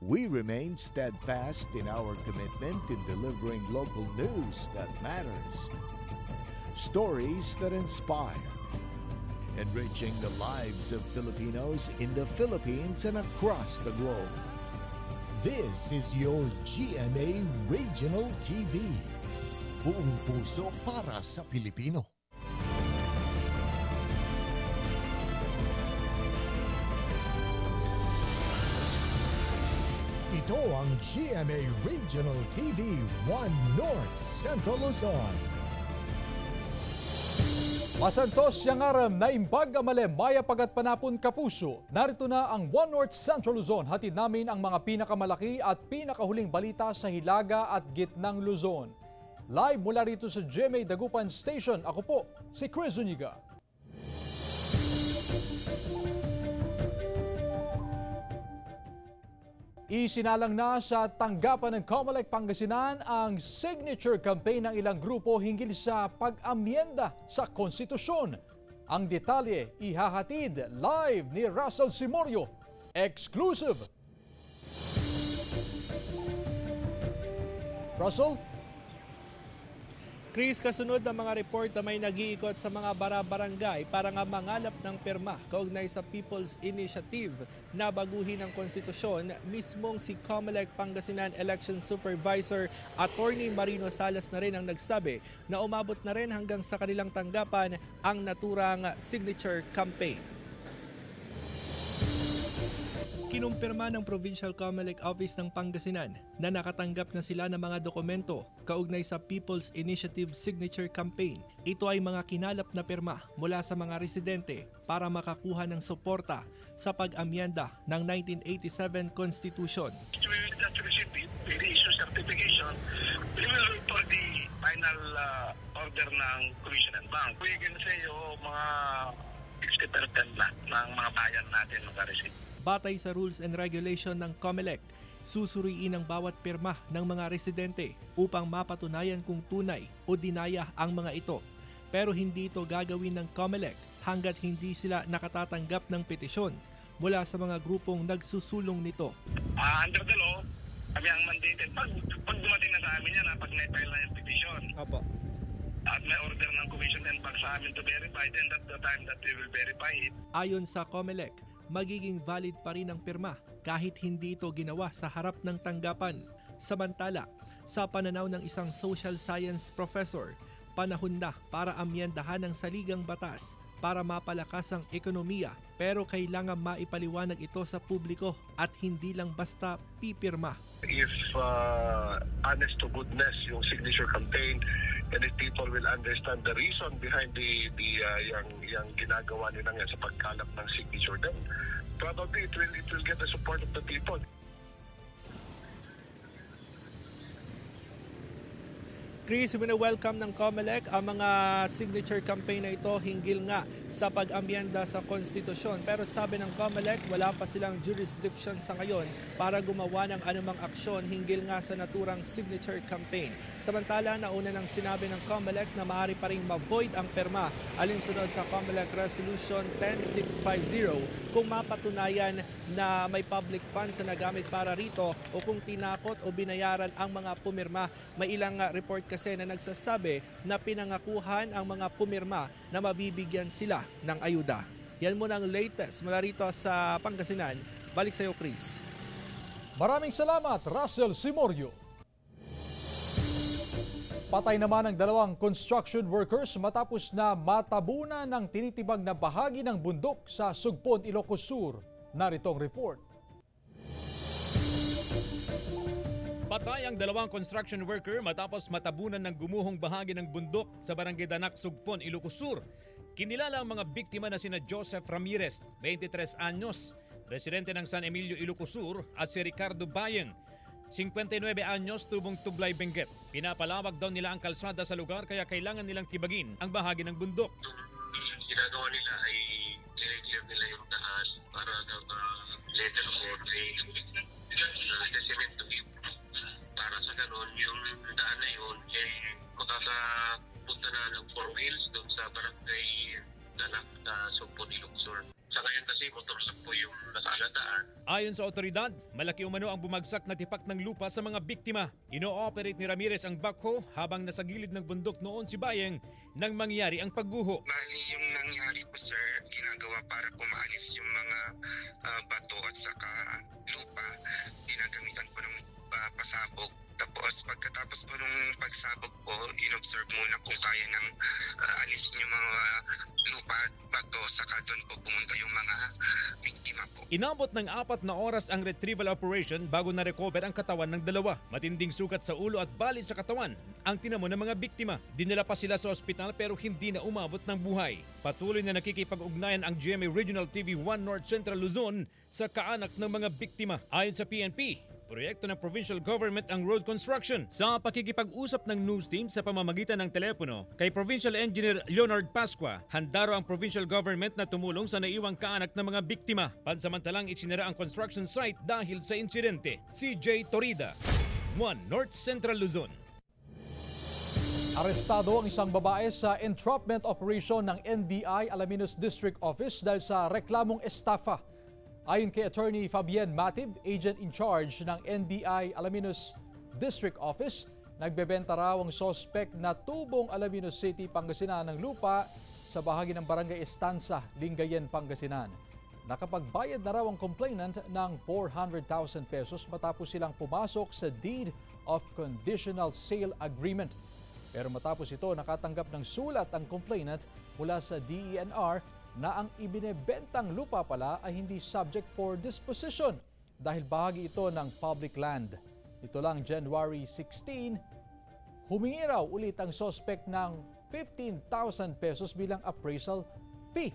We remain steadfast in our commitment in delivering local news that matters, stories that inspire, enriching the lives of Filipinos in the Philippines and across the globe. This is your GMA Regional TV. Buong puso para sa Pilipino. Ito ang GMA Regional TV 1 North Central Luzon. Masantos yang aram na imbag amale maya pagat panapon kapuso. Narito na ang 1 North Central Luzon. Hatid namin ang mga pinakamalaki at pinakahuling balita sa Hilaga at Gitnang Luzon. Live mula rito sa GMA Dagupan Station. Ako po si Chris Zuniga. Isinalang na sa tanggapan ng COMELEC Pangasinan ang signature campaign ng ilang grupo hinggil sa pag-amyenda sa konstitusyon. Ang detalye ihahatid live ni Russell Simorio. Exclusive! Russell? Chris, kasunod ng mga report na may nag-iikot sa mga bara-barangay para nga mangalap ng pirma kaugnay sa People's Initiative na baguhin ang konstitusyon, mismong si COMELEC Pangasinan Election Supervisor Attorney Marino Salas na rin ang nagsabi na umabot na rin hanggang sa kanilang tanggapan ang naturang signature campaign. Kinumpirma ng Provincial COMELEC Office ng Pangasinan na nakatanggap na sila ng mga dokumento kaugnay sa People's Initiative Signature Campaign. Ito ay mga kinalap na pirma mula sa mga residente para makakuha ng suporta sa pag-amyenda ng 1987 Constitution. We will just receive it, we will issue certification, we will wait for the final order ng Commission and Bank. We can say mga 60% na ng mga bayan natin makareceive. Batay sa rules and regulation ng COMELEC, susuriin ang bawat pirma ng mga residente upang mapatunayan kung tunay o dinaya ang mga ito. Pero hindi ito gagawin ng COMELEC hanggat hindi sila nakatatanggap ng petisyon mula sa mga grupong nagsusulong nito. Under the law, kami ang mandated. Pag dumating na sa amin yan, pag na-file na yung petisyon. Opo. At may order ng Commission and Bank sa amin to verify, then that's the time that we will verify it. Ayon sa COMELEC, magiging valid pa rin ang pirma kahit hindi ito ginawa sa harap ng tanggapan. Samantala, sa pananaw ng isang social science professor, panahon na para amyendahan ang saligang batas para mapalakas ang ekonomiya, pero kailangan maipaliwanag ito sa publiko at hindi lang basta pipirma. If honest to goodness yung signature campaign, and if people will understand the reason behind yung ginagawa nila nga sa pagkalap ng signature, then probably it will get the support of the people. Chris, wini-welcome ng COMELEC ang mga signature campaign na ito hinggil nga sa pag-amyenda sa konstitusyon. Pero sabi ng COMELEC, wala pa silang jurisdiction sa ngayon para gumawa ng anumang aksyon hinggil nga sa naturang signature campaign. Samantala, nauna nang sinabi ng COMELEC na maaari pa rin ma-void ang pirma alinsunod sa COMELEC Resolution 10650 kung mapatunayan na may public funds na nagamit para rito o kung tinakot o binayaran ang mga pumirma. May ilang report kasi na nagsasabi na pinangakuhan ang mga pumirma na mabibigyan sila ng ayuda. Yan muna ang latest mula rito sa Pangasinan. Balik sa iyo, Chris. Maraming salamat, Russell Simorio. Patay naman ang dalawang construction workers matapos na matabunan ng tinitibag na bahagi ng bundok sa Sugpon, Ilocos Sur. Narito ang report. Patay ang dalawang construction worker matapos matabunan ng gumuhong bahagi ng bundok sa Barangay Danak, Sugpon, Ilocos Sur. Kinilala ang mga biktima na sina Joseph Ramirez, 23 anyos, residente ng San Emilio, Ilocos Sur, at si Ricardo Bayeng, 59 anyos, tubong Tublay, Benguet. Pinapalawag daw nila ang kalsada sa lugar kaya kailangan nilang tibagin ang bahagi ng bundok. Ginagawa nila ay clear nila yung daan para letter of testament to give. Para sa ganun, yung daan na yun ay makakapunta na ng 4 wheels doon sa barangay Danak sa Sugpon, Ilocos Sur. Sa ngayon kasi motorsak po yung nasaladaan. Ayon sa otoridad, malaki umano ang bumagsak na tipak ng lupa sa mga biktima. Ino-operate ni Ramirez ang backhoe habang nasa gilid ng bundok noon si Bayeng nang mangyari ang pagguho. Bali yung nangyari po sir, ginagawa para kumaalis yung mga bato at saka lupa. Ginagamitan po ng pasabog. Tapos pagkatapos po nung pagsabog po, in-observe muna kung kaya nang alisin yung mga lupa at bato, saka doon po pumunta yung mga biktima po. Inabot ng 4 na oras ang retrieval operation bago na-recover ang katawan ng dalawa. Matinding sukat sa ulo at bali sa katawan ang tinamo ng mga biktima. Dinala pa sila sa ospital pero hindi na umabot ng buhay. Patuloy na nakikipag-ugnayan ang GMA Regional TV 1 North Central Luzon sa kaanak ng mga biktima. Ayon sa PNP, proyekto ng provincial government ang road construction. Sa pakikipag-usap ng news team sa pamamagitan ng telepono kay Provincial Engineer Leonard Pascua, handa raw ang provincial government na tumulong sa naiwang kaanak ng mga biktima. Pansamantalang isinara ang construction site dahil sa insidente. CJ Torida, 1 North Central Luzon. Arestado ang isang babae sa entrapment operation ng NBI Alaminos District Office dahil sa reklamong estafa. Ayon kay Attorney Fabienne Matib, agent in charge ng NBI Alaminos District Office, nagbebenta raw ang sospek na tubong Alaminos City, Pangasinan ng lupa sa bahagi ng Barangay Estanza, Lingayen, Pangasinan. Nakapagbayad na raw ang complainant ng 400,000 pesos matapos silang pumasok sa Deed of Conditional Sale Agreement. Pero matapos ito, nakatanggap ng sulat ang complainant mula sa DENR na ang ibinebentang lupa pala ay hindi subject for disposition dahil bahagi ito ng public land. Ito lang January 16, humingi raw ulit ang suspect ng 15,000 pesos bilang appraisal fee.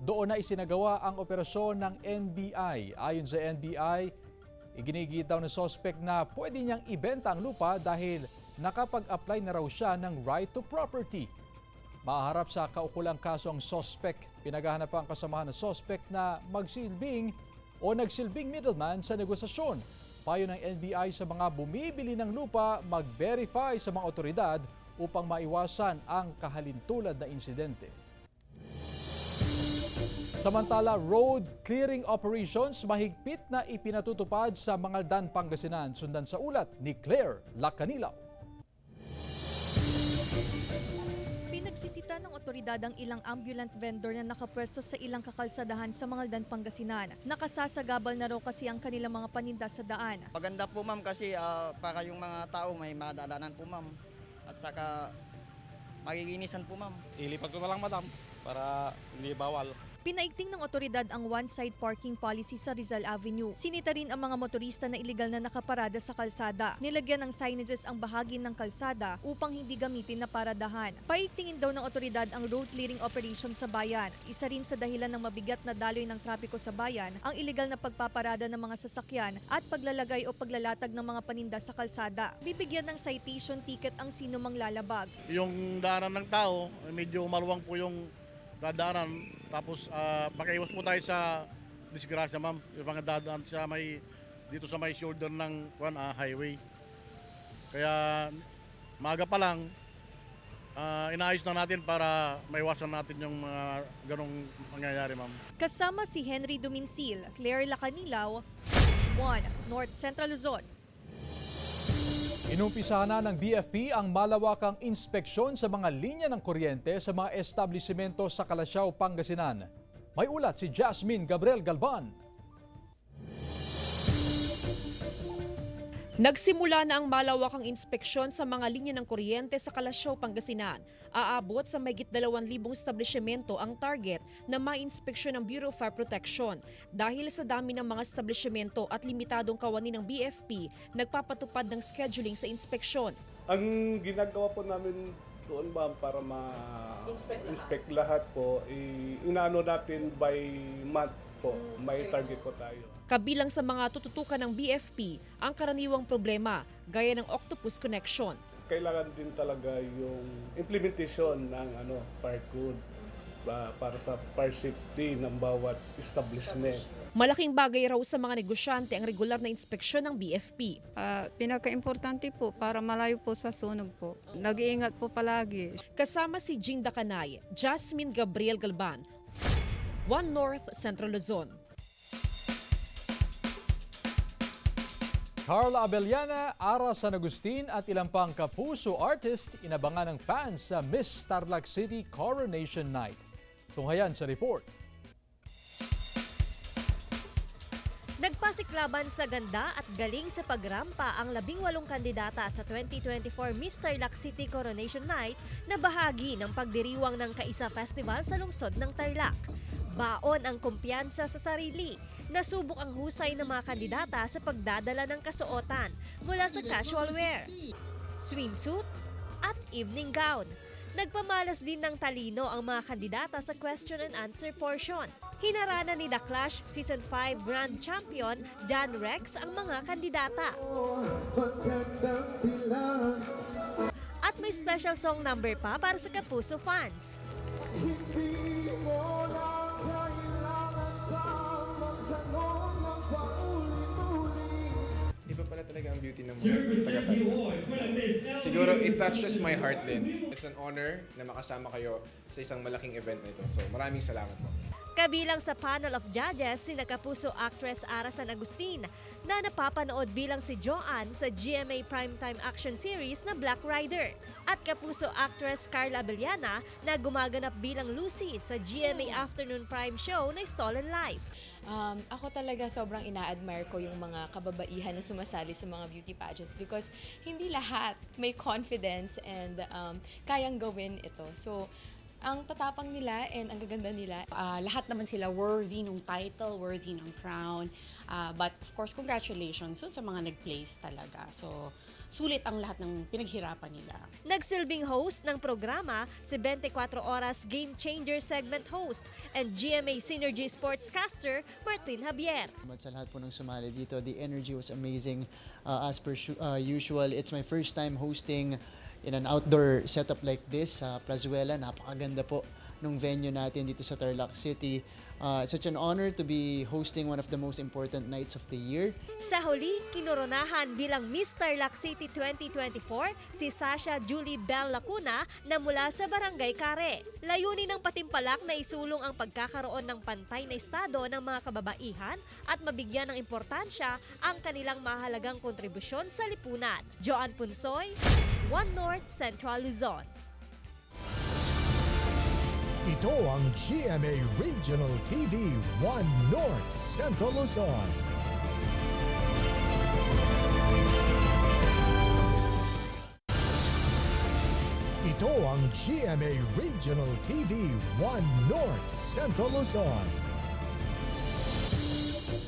Doon na isinagawa ang operasyon ng NBI. Ayon sa NBI, iginigit daw ng suspect na pwede niyang ibenta ang lupa dahil nakapag-apply na raw siya ng right to property. Maharap sa kaukulang kaso ang suspect. Pinaghahanap pa ang kasamahan ng suspect na magsilbing o nagsilbing middleman sa negosasyon. Payo ng NBI sa mga bumibili ng lupa, mag-verify sa mga otoridad upang maiwasan ang kahalintulad na insidente. Samantala, road clearing operations mahigpit na ipinatutupad sa Mangaldan, Pangasinan. Sundan sa ulat ni Claire Lacanilaw. Pinagsisita ng otoridad ang ilang ambulant vendor na nakapwesto sa ilang kakalsadahan sa Mangaldan, Pangasinan. Nakasasagabal na raw kasi ang kanilang mga paninda sa daan. Maganda po ma'am kasi para yung mga tao may madadaanan po ma'am. At saka magiginisan po ma'am. Ilipat ko na lang madam para hindi bawal. Pinaigting ng otoridad ang one-side parking policy sa Rizal Avenue. Sinita rin ang mga motorista na iligal na nakaparada sa kalsada. Nilagyan ng signages ang bahagi ng kalsada upang hindi gamitin na paradahan. Paigtingin daw ng otoridad ang road clearing operation sa bayan. Isa rin sa dahilan ng mabigat na daloy ng trapiko sa bayan ang iligal na pagpaparada ng mga sasakyan at paglalagay o paglalatag ng mga paninda sa kalsada. Bibigyan ng citation ticket ang sino mang lalabag. Yung daanan ng tao, medyo maluwang po yung dadaanan. Tapos makaiwas po tayo sa disgrasya ma'am. Yung mga dadaan sa dito sa may shoulder ng highway. Kaya maaga pa lang, inaayos na natin para maiwasan natin yung mga ganong mangyayari ma'am. Kasama si Henry Duminsil, Claire Lacanilaw, 1 North Central Luzon. Inumpisahan na ng BFP ang malawakang inspeksyon sa mga linya ng kuryente sa mga establisimento sa Calasiao, Pangasinan. May ulat si Jasmine Gabriel Galban. Nagsimula na ang malawakang inspeksyon sa mga linya ng kuryente sa Calasiao, Pangasinan. Aabot sa mahigit 2,000 establishmento ang target na ma-inspeksyon ng Bureau of Fire Protection. Dahil sa dami ng mga establishmento at limitadong kawani ng BFP, nagpapatupad ng scheduling sa inspeksyon. Ang ginagawa po namin doon ba para ma-inspect lahat po, inaano natin by month po, may target po tayo. Kabilang sa mga tututukan ng BFP ang karaniwang problema gaya ng Octopus Connection. Kailangan din talaga yung implementation ng fire code para sa fire safety ng bawat establishment. Malaking bagay raw sa mga negosyante ang regular na inspeksyon ng BFP. Pinaka-importante po para malayo po sa sunog po. Nag-iingat po palagi. Kasama si Jing Dakanay, Jasmine Gabriel Galban, 1 North Central Luzon. Carla Abellana, Ara San Agustin at ilang pang kapuso artist inabangan ng fans sa Miss Tarlac City Coronation Night. Tunghayan sa report. Nagpasiklaban sa ganda at galing sa pagrampa ang 18 kandidata sa 2024 Miss Tarlac City Coronation Night na bahagi ng pagdiriwang ng Kaisa Festival sa lungsod ng Tarlac. Baon ang kumpiyansa sa sarili. Nasubok ang husay ng mga kandidata sa pagdadala ng kasuotan mula sa casual wear, swimsuit at evening gown. Nagpamalas din ng talino ang mga kandidata sa question and answer portion. Hinarana ni The Clash Season 5 Grand Champion Dan Rex ang mga kandidata. At may special song number pa para sa Kapuso fans. Iba pala talaga ang beauty ng mga taga-Tarlac. Siguro it touches my heart din. It's an honor na makasama kayo sa isang malaking event na ito. So maraming salamat po. Kabilang sa panel of judges, sina Kapuso actress Ara San Agustin na napapanood bilang si Joanne sa GMA Primetime Action Series na Black Rider. At Kapuso actress Carla Abellana na gumaganap bilang Lucy sa GMA Afternoon Prime Show na Stolen Life. Ako talaga sobrang ina-admire ko yung mga kababaihan na sumasali sa mga beauty pageants because hindi lahat may confidence and kayang gawin ito. So, ang tatapang nila and ang gaganda nila. Lahat naman sila worthy ng title, worthy ng crown. But of course, congratulations sa mga nag-place talaga. So, sulit ang lahat ng pinaghirapan nila. Nagsilbing host ng programa si 24 Oras Game Changer segment host and GMA Synergy Sportscaster Martin Javier. Sa lahat po ng sumali dito, the energy was amazing. As per usual, it's my first time hosting in an outdoor setup like this sa Plazuela. Napakaganda po nung venue natin dito sa Tarlac City. It's such an honor to be hosting one of the most important nights of the year. Sa huli, kinoronahan bilang Miss Tarlac City 2024 si Sasha Julie Bell Lacuna na mula sa Barangay Care. Layunin ng patimpalak na isulong ang pagkakaroon ng pantay na estado ng mga kababaihan at mabigyan ng importansya ang kanilang mahalagang kontribusyon sa lipunan. Joanne Punsoy, One North Central Luzon. Ito ang GMA Regional TV 1 North Central Luzon. Ito ang GMA Regional TV 1 North Central Luzon.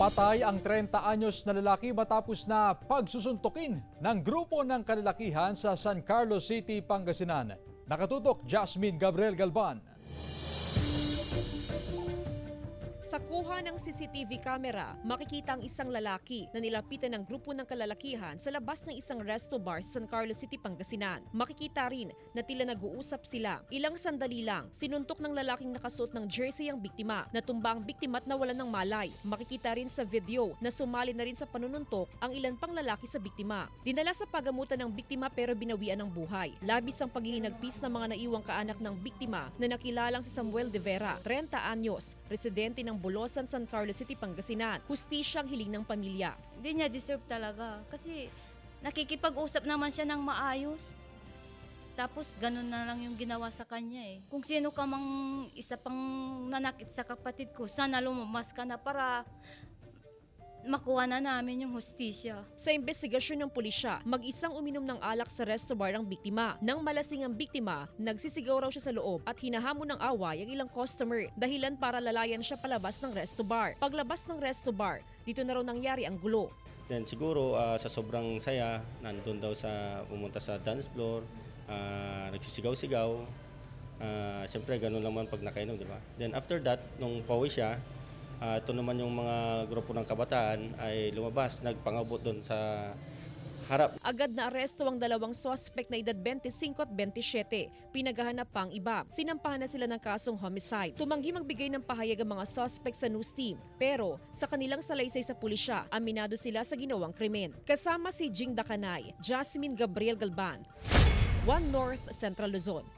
Patay ang 30 anyos na lalaki matapos na pagsusuntukin ng grupo ng kalalakihan sa San Carlos City, Pangasinan. Nakatutok, Jasmine Gabriel Galban. Sa kuha ng CCTV camera, makikita ang isang lalaki na nilapitan ng grupo ng kalalakihan sa labas ng isang resto bar sa San Carlos City, Pangasinan. Makikita rin na tila nag-uusap sila. Ilang sandali lang, sinuntok ng lalaking nakasuot ng jersey ang biktima. Natumba ang biktima at nawalan ng malay. Makikita rin sa video na sumali na rin sa panununtok ang ilan pang lalaki sa biktima. Dinala sa pagamutan ng biktima pero binawian ng buhay. Labis ang paghihinagpis ng mga naiwang kaanak ng biktima na nakilalang si Samuel De Vera, 30 anyos, residente ng Bolosan, San Carlos City, Pangasinan. Hustisyang hiling ng pamilya. Hindi niya deserve talaga kasi nakikipag-usap naman siya ng maayos. Tapos ganun na lang yung ginawa sa kanya eh. Kung sino ka mang isa pang nanakit sa kapatid ko, sana lumabas ka na para makuha na namin yung hustisya. Sa investigasyon ng pulisya, mag-isang uminom ng alak sa resto bar ang biktima. Nang malasing ang biktima, nagsisigaw raw siya sa loob at hinahamon ng away ang ilang customer, dahilan para lalayan siya palabas ng resto bar. Paglabas ng resto bar, dito na raw nangyari ang gulo. Then siguro sa sobrang saya, nandun daw sa pumunta sa dance floor, nagsisigaw-sigaw. Siyempre ganun naman pag nakainom, di ba? Then after that, nung pauwi siya, ito naman yung mga grupo ng kabataan ay lumabas, nagpangabot doon sa harap. Agad na aresto ang dalawang suspect na edad 25 at 27. Pinaghahanap pa ang iba. Sinampahan na sila ng kasong homicide. Tumanggi magbigay ng pahayag ang mga suspect sa news team. Pero sa kanilang salaysay sa pulisya, aminado sila sa ginawang krimen. Kasama si Jing Dakanay, Jasmine Gabriel Galban, One North Central Luzon.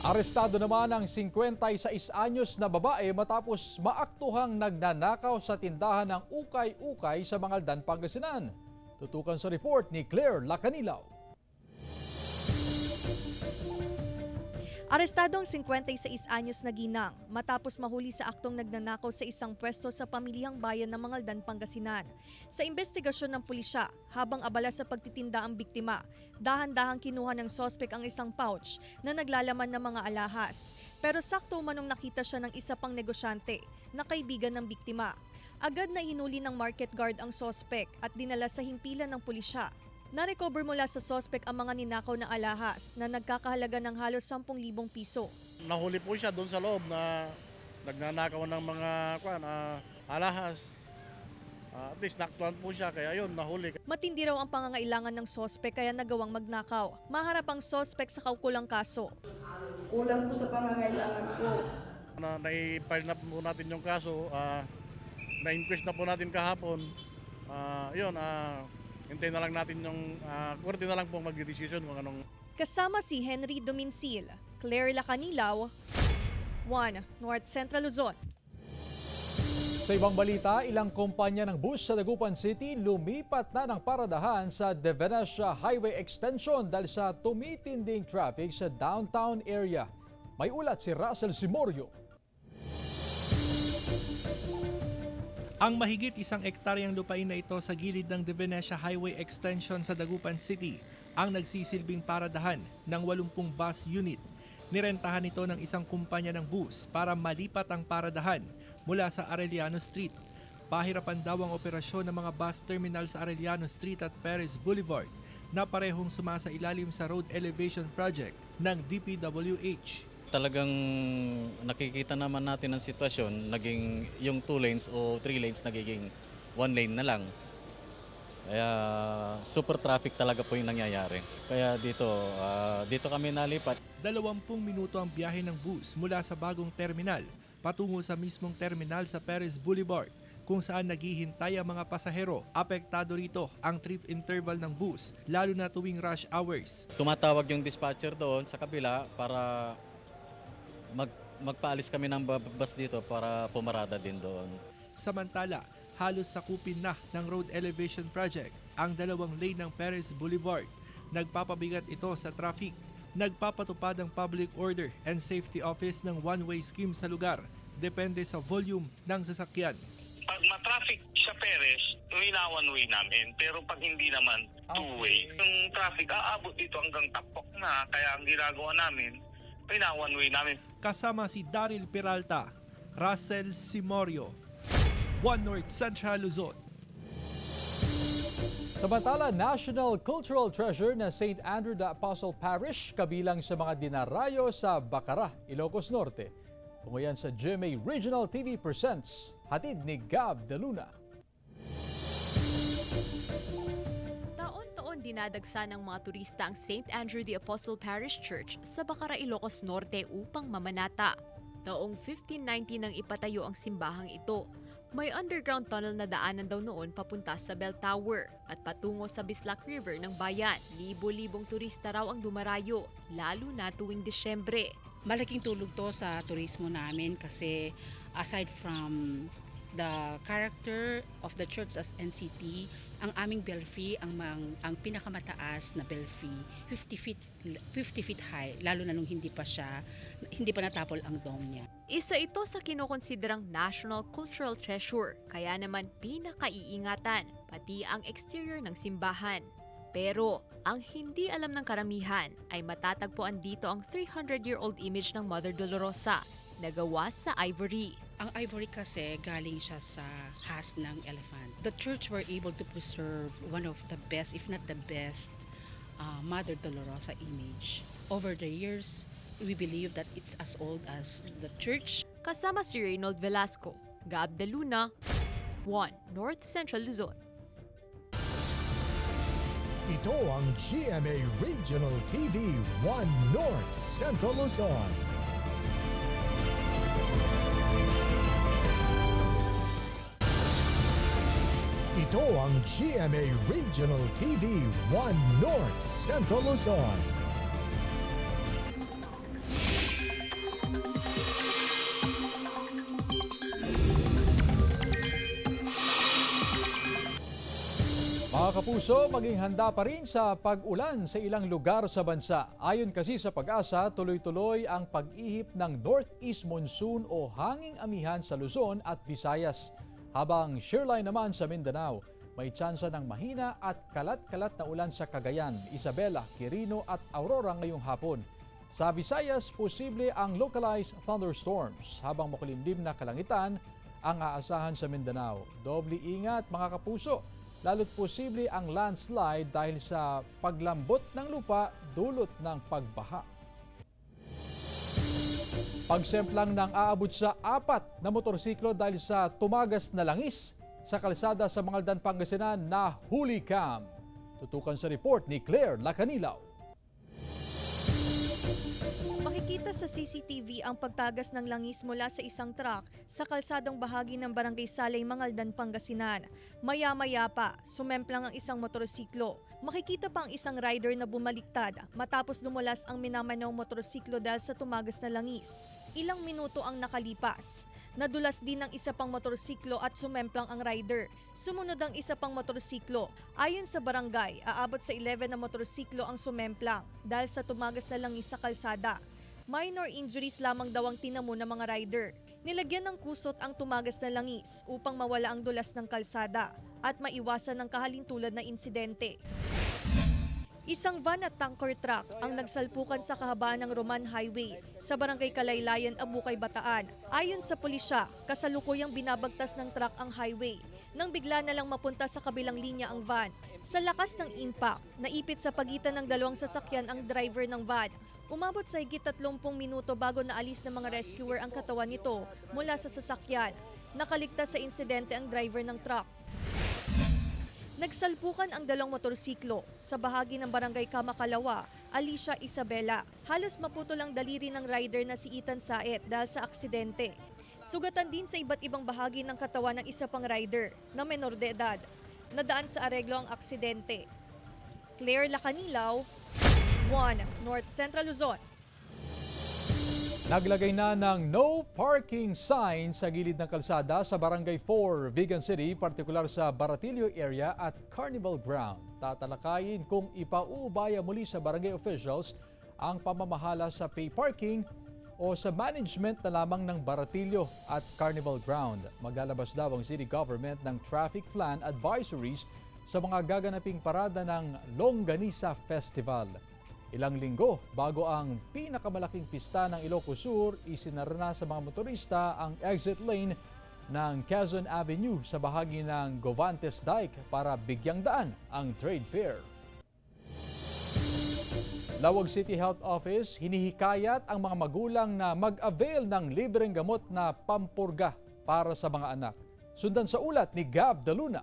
Arestado naman ang 56 anyos na babae matapos maaktuhang nagnanakaw sa tindahan ng ukay-ukay sa Mangaldan, Pangasinan. Tutukan sa report ni Claire Lacanilaw. Arestado ang 56 anyos na ginang matapos mahuli sa aktong nagnanakaw sa isang pwesto sa pamilihang bayan ng Mangaldan, Pangasinan. Sa investigasyon ng pulisya, habang abala sa pagtitinda ang biktima, dahan-dahang kinuha ng sospek ang isang pouch na naglalaman ng mga alahas. Pero sakto manong nakita siya ng isa pang negosyante na kaibigan ng biktima. Agad na hinuli ng market guard ang sospek at dinala sa himpilan ng pulisya. Na-recover mula sa sospek ang mga ninakaw na alahas na nagkakahalaga ng halos 10,000 piso. Nahuli po siya doon sa loob na nagnanakaw ng mga alahas. At least naktuan po siya, kaya yun, nahuli. Matindi raw ang pangangailangan ng sospek kaya nagawang magnakaw. Maharap ang sospek sa kaukulang kaso. Kulang po sa pangangailangan po. Na-file na po natin yung kaso, na-inquest na po natin kahapon. Hintayin na lang natin yung korte na lang po mag-decision kung anong... Kasama si Henry Domincil, Claire Lacanilaw, 1 North Central Luzon. Sa ibang balita, ilang kumpanya ng bus sa Dagupan City lumipat na ng paradahan sa De Venecia Highway Extension dahil sa tumitinding traffic sa downtown area. May ulat si Russell Simorio. Ang mahigit 1 ektaryang lupain na ito sa gilid ng De Venecia Highway Extension sa Dagupan City ang nagsisilbing paradahan ng 80 bus unit. Nirentahan ito ng isang kumpanya ng bus para malipat ang paradahan mula sa Arellano Street. Pahirapan daw ang operasyon ng mga bus terminal sa Arellano Street at Perez Boulevard na parehong sumasailalim sa road elevation project ng DPWH. Talagang nakikita naman natin ang sitwasyon, naging yung 2 lanes o 3 lanes nagiging 1 lane na lang. Kaya super traffic talaga po yung nangyayari. Kaya dito kami nalipat. 20 minuto ang biyahe ng bus mula sa bagong terminal patungo sa mismong terminal sa Perez Boulevard kung saan naghihintay ang mga pasahero. Apektado rito ang trip interval ng bus lalo na tuwing rush hours. Tumatawag yung dispatcher doon sa kabila para magpaalis kami ng bus dito para pumarada din doon. Samantala, halos sakupin na ng road elevation project ang 2 lane ng Perez Boulevard. Nagpapabigat ito sa traffic. Nagpapatupad ang Public Order and Safety Office ng one-way scheme sa lugar. Depende sa volume ng sasakyan. Pag ma-traffic sa Perez, one-way namin. Pero pag hindi naman, two-way. Yung traffic aabot dito hanggang Tapok na. Kaya ang ginagawa namin, one-way namin. Kasama si Daryl Peralta, Russell Simorio, 1 North Central Luzon. Samantala, National Cultural Treasure na St. Andrew the Apostle Parish kabilang sa mga dinarayo sa Bacara, Ilocos Norte. Tungo sa GMA Regional TV Presents, hatid ni Gab De Luna. Taon-taon dinadagsa ng mga turista ang St. Andrew the Apostle Parish Church sa Bacara, Ilocos Norte upang mamanata. Taong 1590 nang ipatayo ang simbahang ito. May underground tunnel na daanan daw noon papunta sa Bell Tower at patungo sa Bislac River ng bayan. Libo-libong turista raw ang dumarayo, lalo na tuwing Disyembre. Malaking tulong to sa turismo namin kasi aside from the character of the church as NCT, ang aming belfry, ang pinakamataas na belfry, 50 feet high, lalo na nung hindi pa natapol ang dome niya. Isa ito sa kinukonsiderang National Cultural Treasure, kaya naman pinakaiingatan, pati ang exterior ng simbahan. Pero ang hindi alam ng karamihan ay matatagpuan dito ang 300-year-old image ng Mother Dolorosa na gawa sa ivory. Ang ivory kasi galing siya sa has ng elephant. The church were able to preserve one of the best, if not the best, Mother Dolorosa image. Over the years, we believe that it's as old as the church. Kasama si Reynold Velasco, Gab De Luna, 1 North Central Luzon. Ito ang GMA Regional TV 1 North Central Luzon. Ito ang GMA Regional TV 1 North Central Luzon. Mga kapuso, maging handa pa rin sa pag-ulan sa ilang lugar sa bansa. Ayon kasi sa Pag-asa, tuloy-tuloy ang pag-ihip ng northeast monsoon o hanging amihan sa Luzon at Visayas. Habang shoreline naman sa Mindanao, may tsansa ng mahina at kalat-kalat na ulan sa Cagayan, Isabela, Quirino at Aurora ngayong hapon. Sa Visayas, posible ang localized thunderstorms habang makulimlim na kalangitan ang aasahan sa Mindanao. Doble ingat mga kapuso, lalo't posible ang landslide dahil sa paglambot ng lupa dulot ng pagbaha. Pagsemplang ng aabot sa 4 na motorsiklo dahil sa tumagas na langis sa kalsada sa Mangaldan, Pangasinan na huli cam. Tutukan sa report ni Claire Lacanilaw. Makikita sa CCTV ang pagtagas ng langis mula sa isang truck sa kalsadang bahagi ng Barangay Salay, Mangaldan, Pangasinan. Maya-maya pa, sumemplang ang isang motorsiklo. Makikita pa ang isang rider na bumaliktad matapos dumulas ang minamanong motorsiklo dahil sa tumagas na langis. Ilang minuto ang nakalipas. Nadulas din ang isa pang motorsiklo at sumemplang ang rider. Sumunod ang isa pang motorsiklo. Ayon sa barangay, aabot sa 11 na motorsiklo ang sumemplang dahil sa tumagas na langis sa kalsada. Minor injuries lamang daw ang tinamo ng mga rider. Nilagyan ng kusot ang tumagas na langis upang mawala ang dulas ng kalsada at maiwasan ng kahalintulad na insidente. Isang van at tanker truck ang nagsalpukan sa kahabaan ng Roman Highway sa Barangay Kalaylayan, Abukay, Bataan. Ayon sa pulisya, kasalukuyang binabagtas ng truck ang highway nang bigla na lang mapunta sa kabilang linya ang van. Sa lakas ng impact, naipit sa pagitan ng dalawang sasakyan ang driver ng van. Umabot sa higit 30 minuto bago naalis ng mga rescuer ang katawan nito mula sa sasakyan. Nakaligtas sa insidente ang driver ng truck. Nagsalpukan ang dalawang motorsiklo sa bahagi ng Barangay Kamakalawa, Alicia, Isabela. Halos maputol ang daliri ng rider na si Ethan Saet dahil sa aksidente. Sugatan din sa iba't ibang bahagi ng katawan ng isa pang rider na menor de edad. Nadaan sa areglo ang aksidente. Claire Lacanilaw, 1 North Central Luzon. Naglagay na ng no parking sign sa gilid ng kalsada sa Barangay 4, Vigan City, partikular sa Baratillo area at Carnival Ground. Tatalakayin kung ipauubaya muli sa barangay officials ang pamamahala sa pay parking o sa management na lamang ng Baratillo at Carnival Ground. Maglalabas daw ang city government ng traffic plan advisories sa mga gaganaping parada ng Longganisa Festival. Ilang linggo bago ang pinakamalaking pista ng Ilocos Sur, isinara na sa mga motorista ang exit lane ng Quezon Avenue sa bahagi ng Govantes Dike para bigyang daan ang trade fair. Lawag City Health Office, hinihikayat ang mga magulang na mag-avail ng libreng gamot na pampurga para sa mga anak. Sundan sa ulat ni Gab Daluna.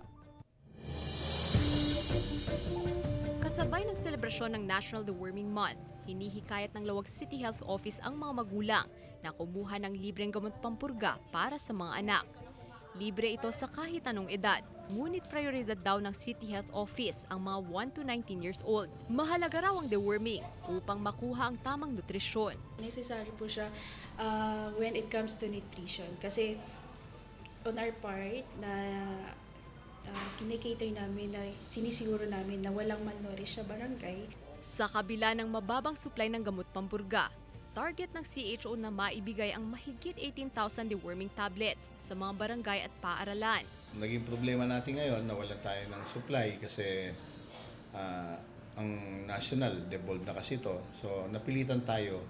Kasabay ng selebrasyon ng National Deworming Month, hinihikayat ng Lawag City Health Office ang mga magulang na kumuha ng libreng gamot pampurga para sa mga anak. Libre ito sa kahit anong edad, ngunit prioridad daw ng City Health Office ang mga 1 to 19 years old. Mahalaga raw ang deworming upang makuha ang tamang nutrisyon. Necessary po siya when it comes to nutrition kasi on our part na kinikater namin, na sinisiguro namin na walang malnourished sa barangay. Sa kabila ng mababang supply ng gamot pampurga, target ng CHO na maibigay ang mahigit 18,000 deworming tablets sa mga barangay at paaralan. Naging problema natin ngayon na wala tayo ng supply kasi ang national devolved na kasi ito. So napilitan tayo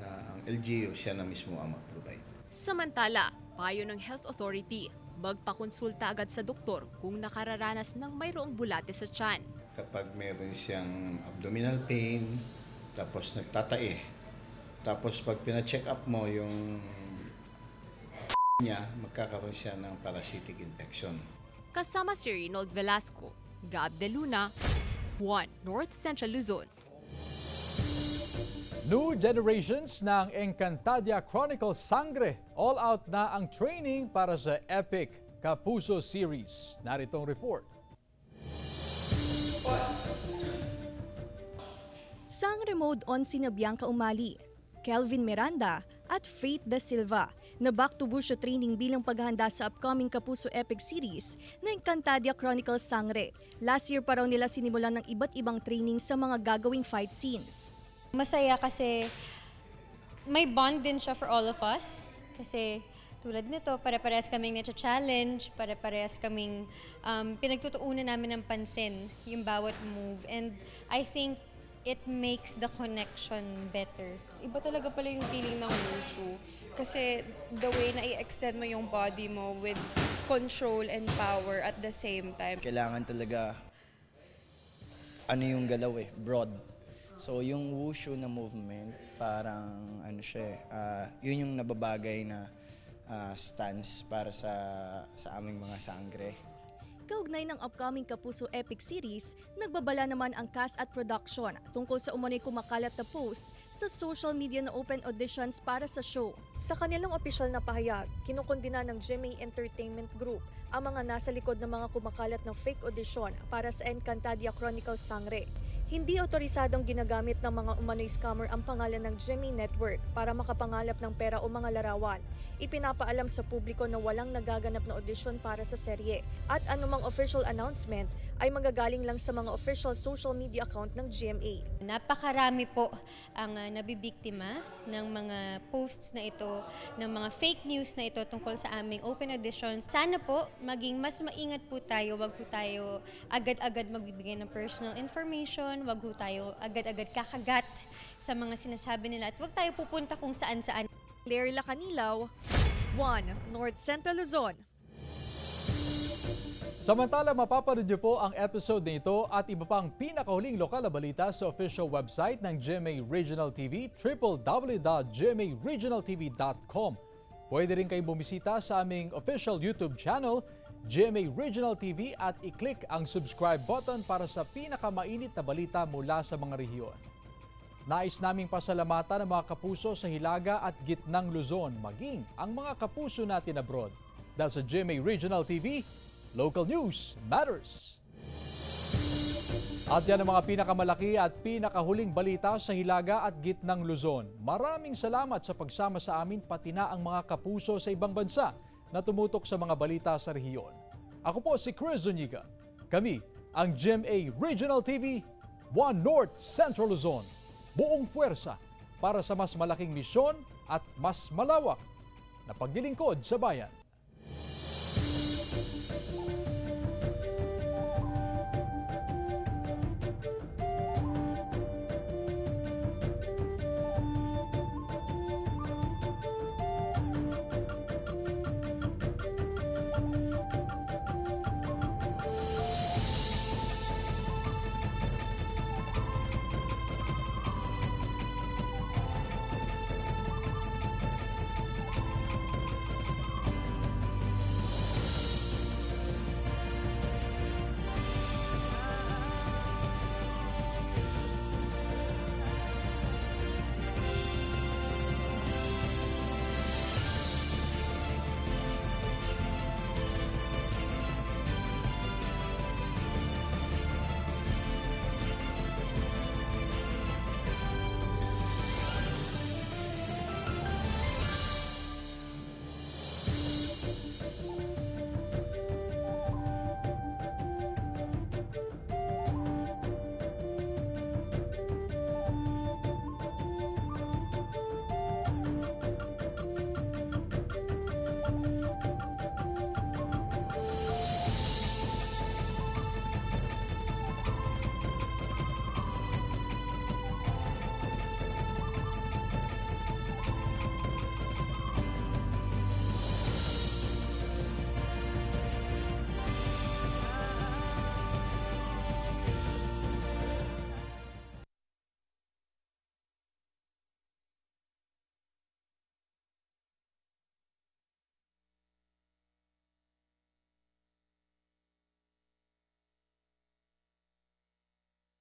na ang LGU siya na mismo ang mag-provide. Samantala, payo ng Health Authority, magpakonsulta agad sa doktor kung nakararanas ng mayroong bulate sa tiyan. Kapag mayroon siyang abdominal pain, tapos nagtatae, tapos pag pina-check up mo yung niya, magkakaroon siya ng parasitic infection. Kasama si Reynold Velasco, Gab de Luna, 1 North Central Luzon. New generations ng Encantadia Chronicles Sangre. All out na ang training para sa epic Kapuso series. Narito ang report. Sangre Mode on sina Bianca Umali, Kelvin Miranda at Faith Da Silva. na back to Wushu training bilang paghahanda sa upcoming Kapuso Epic series na Encantadia Chronicles Sangre. Last year pa raw nila sinimulan ng iba't ibang training sa mga gagawing fight scenes. Masaya kasi may bond din siya for all of us. Kasi tulad nito, pare-parehas kaming na-challenge, pare-parehas kaming pinagtutuunan namin ng pansin yung bawat move. And I think it makes the connection better. Iba talaga pala yung feeling ng wushu. Kasi the way na i-extend mo yung body mo with control and power at the same time. Kailangan talaga, yung galaw broad. So yung wushu na movement, parang yun yung nababagay na stance para sa aming mga sangre. Kaugnay ng upcoming Kapuso Epic series, nagbabala naman ang cast at production tungkol sa umano'y kumakalat na posts sa social media na open auditions para sa show. Sa kanilang opisyal na pahayag, kinukondina ng GMA Entertainment Group ang mga nasa likod ng mga kumakalat na fake audition para sa Encantadia Chronicles Sangre. Hindi otorisadong ginagamit ng mga umano'y scammer ang pangalan ng GMA Network para makapangalap ng pera o mga larawan. Ipinapaalam sa publiko na walang nagaganap na audition para sa serye at anumang official announcement ay magagaling lang sa mga official social media account ng GMA. Napakarami po ang nabibiktima ng mga posts na ito, ng mga fake news na ito tungkol sa aming open auditions. Sana po maging mas maingat po tayo, wag po tayo agad-agad magbibigay ng personal information, wag po tayo agad-agad kakagat sa mga sinasabi nila at wag tayo pupunta kung saan-saan. Larry Lacanilaw, 1 North Central Luzon. Samantala, mapapanood niyo po ang episode na ito at iba pang pinakahuling lokal na balita sa official website ng GMA Regional TV, www.gmaregionaltv.com. Pwede rin kayong bumisita sa aming official YouTube channel, GMA Regional TV, at i-click ang subscribe button para sa pinakamainit na balita mula sa mga rehiyon. Nais naming pasalamatan ang mga kapuso sa Hilaga at Gitnang Luzon, maging ang mga kapuso natin abroad. Dahil sa GMA Regional TV, local news matters. At yan ang mga pinakamalaki at pinakahuling balita sa Hilaga at Gitnang Luzon. Maraming salamat sa pagsama sa amin, pati na ang mga kapuso sa ibang bansa na tumutok sa mga balita sa rehiyon. Ako po si Chris Zuniga. Kami ang GMA Regional TV, 1 North Central Luzon. Buong puwersa para sa mas malaking misyon at mas malawak na paglilingkod sa bayan.